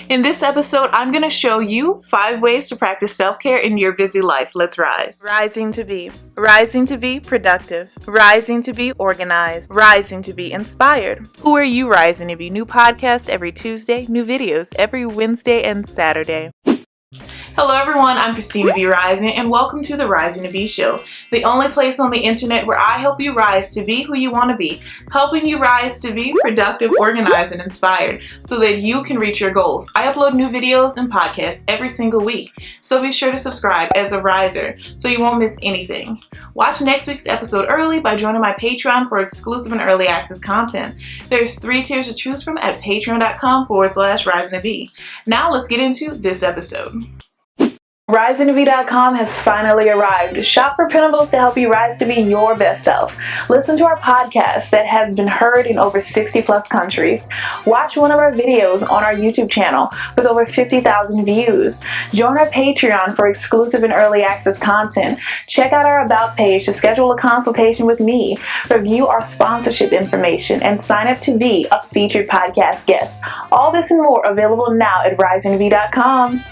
In this episode, I'm going to show you 5 ways to practice self-care in your busy life. Let's rise. Rising to be. Rising to be productive. Rising to be organized. Rising to be inspired. Who are you rising to be? New podcast every Tuesday, new videos every Wednesday and Saturday. Hello everyone, I'm Christina B Rising and welcome to the Rising to Be Show, the only place on the internet where I help you rise to be who you want to be, helping you rise to be productive, organized, and inspired so that you can reach your goals. I upload new videos and podcasts every single week, so be sure to subscribe as a riser so you won't miss anything. Watch next week's episode early by joining my Patreon for exclusive and early access content. There's 3 tiers to choose from at patreon.com/risingtobe. Now let's get into this episode. risingtobe.com has finally arrived. Shop for printables to help you rise to be your best self. Listen to our podcast that has been heard in over 60 plus countries. Watch one of our videos on our YouTube channel with over 50,000 views. Join our Patreon for exclusive and early access content. Check out our About page to schedule a consultation with me, review our sponsorship information, and sign up to be a featured podcast guest. All this and more available now at risingtobe.com.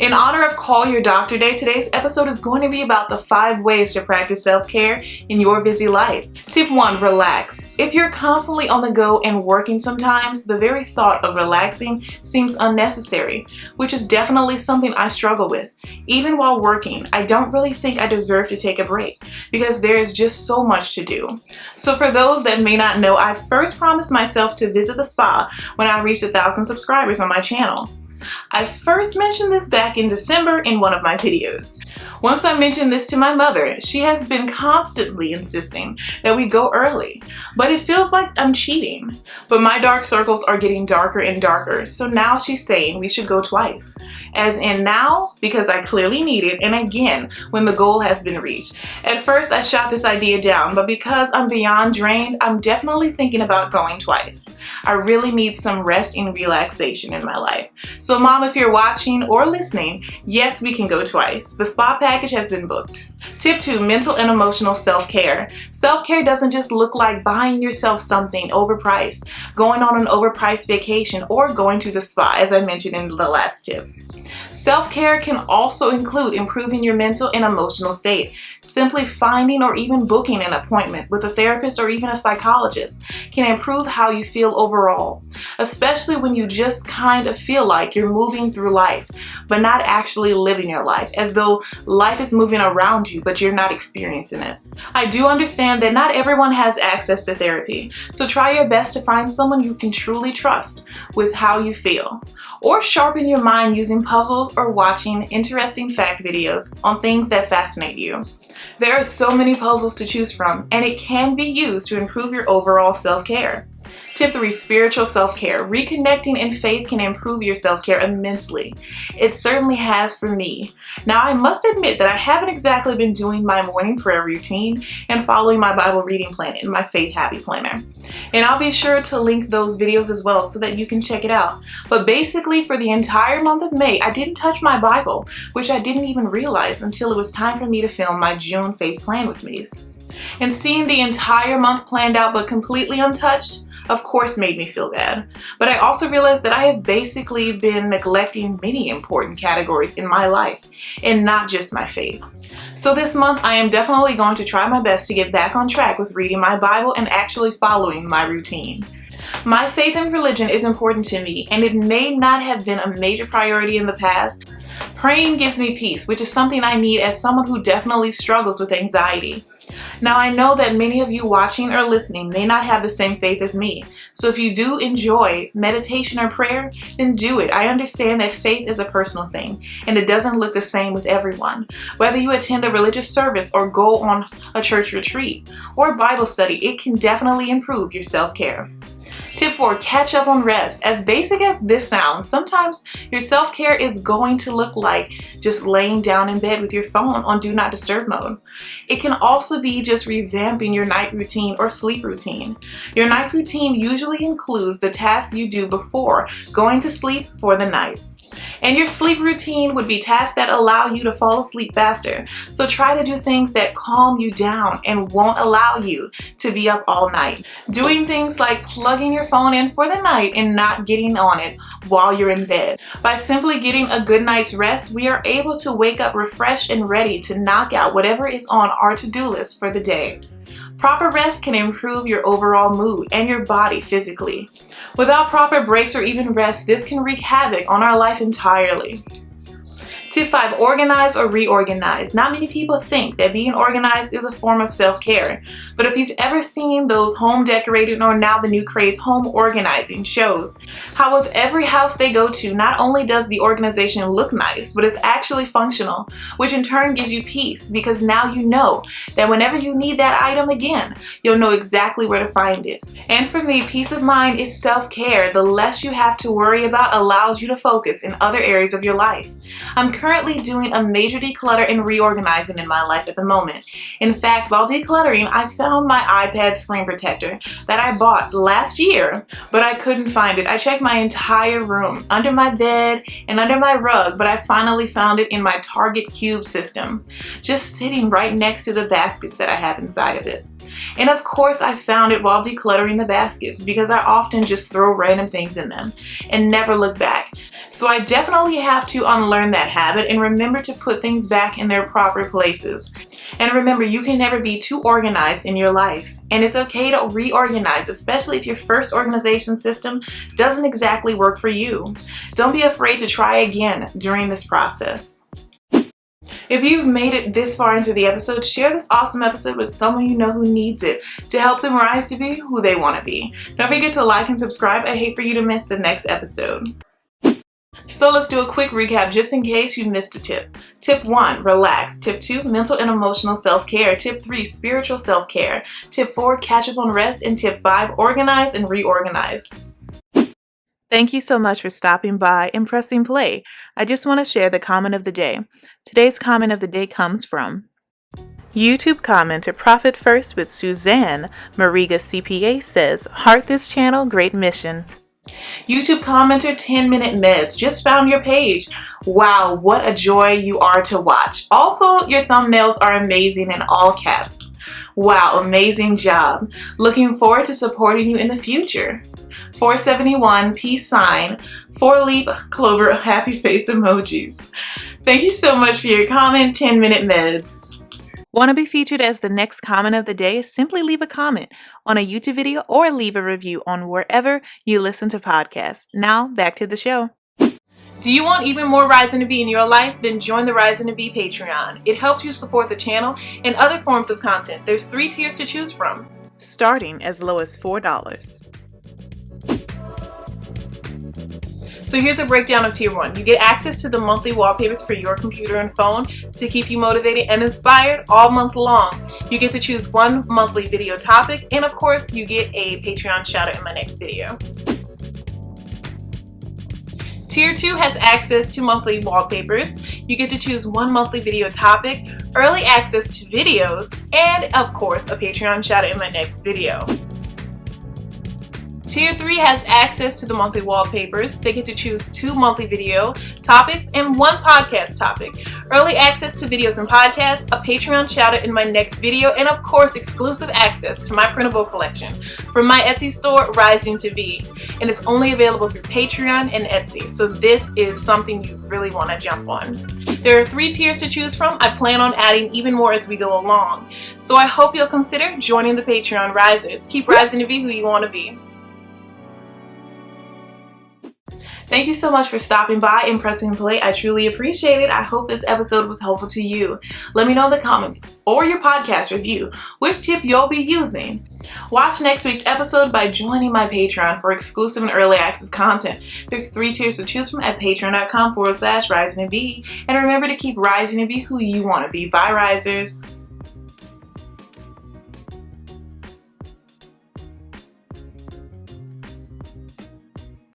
In honor of Call Your Doctor Day, today's episode is going to be about the 5 ways to practice self-care in your busy life. Tip 1, relax. If you're constantly on the go and working sometimes, the very thought of relaxing seems unnecessary, which is definitely something I struggle with. Even while working, I don't really think I deserve to take a break because there is just so much to do. So for those that may not know, I first promised myself to visit the spa when I reached 1,000 subscribers on my channel. I first mentioned this back in December in one of my videos. Once I mentioned this to my mother, she has been constantly insisting that we go early, but it feels like I'm cheating. But my dark circles are getting darker and darker, so now she's saying we should go twice. As in now, because I clearly need it, and again, when the goal has been reached. At first, I shot this idea down, but because I'm beyond drained, I'm definitely thinking about going twice. I really need some rest and relaxation in my life. So Mom, if you're watching or listening, yes, we can go twice. The spa package has been booked. Tip 2, mental and emotional self-care. Self-care doesn't just look like buying yourself something overpriced, going on an overpriced vacation, or going to the spa, as I mentioned in the last tip. Self-care can also include improving your mental and emotional state. Simply finding or even booking an appointment with a therapist or even a psychologist can improve how you feel overall, especially when you just kind of feel like you're moving through life, but not actually living your life, as though life is moving around you, but you're not experiencing it. I do understand that not everyone has access to therapy, so try your best to find someone you can truly trust with how you feel. Or sharpen your mind using puzzles or watching interesting fact videos on things that fascinate you. There are so many puzzles to choose from, and it can be used to improve your overall self-care. Tip 3, spiritual self-care. Reconnecting in faith can improve your self-care immensely. It certainly has for me. Now, I must admit that I haven't exactly been doing my morning prayer routine and following my Bible reading plan in my Faith Happy Planner. And I'll be sure to link those videos as well so that you can check it out. But basically, for the entire month of May, I didn't touch my Bible, which I didn't even realize until it was time for me to film my June Faith Plan with me. And seeing the entire month planned out but completely untouched, of course, made me feel bad. But I also realized that I have basically been neglecting many important categories in my life, and not just my faith. So this month, I am definitely going to try my best to get back on track with reading my Bible and actually following my routine. My faith and religion is important to me, and it may not have been a major priority in the past. Praying gives me peace, which is something I need as someone who definitely struggles with anxiety. Now, I know that many of you watching or listening may not have the same faith as me, so if you do enjoy meditation or prayer, then do it. I understand that faith is a personal thing, and it doesn't look the same with everyone. Whether you attend a religious service or go on a church retreat or Bible study, it can definitely improve your self-care. Tip 4, catch up on rest. As basic as this sounds, sometimes your self-care is going to look like just laying down in bed with your phone on Do Not Disturb mode. It can also be just revamping your night routine or sleep routine. Your night routine usually includes the tasks you do before going to sleep for the night. And your sleep routine would be tasks that allow you to fall asleep faster. So try to do things that calm you down and won't allow you to be up all night. Doing things like plugging your phone in for the night and not getting on it while you're in bed. By simply getting a good night's rest, we are able to wake up refreshed and ready to knock out whatever is on our to-do list for the day. Proper rest can improve your overall mood and your body physically. Without proper breaks or even rest, this can wreak havoc on our life entirely. Tip 5, organize or reorganize. Not many people think that being organized is a form of self-care, but if you've ever seen those home decorating or now the new craze home organizing shows, how with every house they go to, not only does the organization look nice, but it's actually functional, which in turn gives you peace because now you know that whenever you need that item again, you'll know exactly where to find it. And for me, peace of mind is self-care. The less you have to worry about allows you to focus in other areas of your life. I'm currently doing a major declutter and reorganizing in my life at the moment. In fact, while decluttering, I found my iPad screen protector that I bought last year, but I couldn't find it. I checked my entire room, under my bed and under my rug, but I finally found it in my Target Cube system, just sitting right next to the baskets that I have inside of it. And of course I found it while decluttering the baskets because I often just throw random things in them and never look back. So I definitely have to unlearn that habit and remember to put things back in their proper places. And remember, you can never be too organized in your life. And it's okay to reorganize, especially if your first organization system doesn't exactly work for you. Don't be afraid to try again during this process. If you've made it this far into the episode, share this awesome episode with someone you know who needs it to help them rise to be who they want to be. Don't forget to like and subscribe. I'd hate for you to miss the next episode. So let's do a quick recap just in case you missed a tip. Tip 1, relax. Tip 2, mental and emotional self-care. Tip 3, spiritual self-care. Tip 4, catch up on rest. And tip 5, organize and reorganize. Thank you so much for stopping by and pressing play. I just want to share the comment of the day. Today's comment of the day comes from YouTube commenter Profit First with Suzanne Mariga CPA says, heart this channel, great mission. YouTube commenter 10-minute meds just found your page. Wow, what a joy you are to watch. Also, your thumbnails are amazing in all caps. Wow, amazing job. Looking forward to supporting you in the future. 471 peace sign, 4-leaf clover happy face emojis. Thank you so much for your comment, 10-minute meds. Want to be featured as the next comment of the day? Simply leave a comment on a YouTube video or leave a review on wherever you listen to podcasts. Now, back to the show. Do you want even more Rising to Be in your life? Then join the Rising to Be Patreon. It helps you support the channel and other forms of content. There's 3 tiers to choose from, starting as low as $4. So here's a breakdown of Tier 1. You get access to the monthly wallpapers for your computer and phone to keep you motivated and inspired all month long. You get to choose 1 monthly video topic, and of course you get a Patreon shout out in my next video. Tier 2 has access to monthly wallpapers. You get to choose 1 monthly video topic, early access to videos, and of course a Patreon shout out in my next video. Tier 3 has access to the monthly wallpapers. They get to choose 2 monthly video topics and 1 podcast topic. Early access to videos and podcasts, a Patreon shout out in my next video, and of course exclusive access to my printable collection from my Etsy store, Rising to Be. And it's only available through Patreon and Etsy, so this is something you really want to jump on. There are 3 tiers to choose from. I plan on adding even more as we go along. So I hope you'll consider joining the Patreon Risers. Keep rising to be who you want to be. Thank you so much for stopping by and pressing play. I truly appreciate it. I hope this episode was helpful to you. Let me know in the comments or your podcast review which tip you'll be using. Watch next week's episode by joining my Patreon for exclusive and early access content. There's 3 tiers to choose from at patreon.com/risingtobe. And remember to keep rising to be who you want to be. Bye, risers.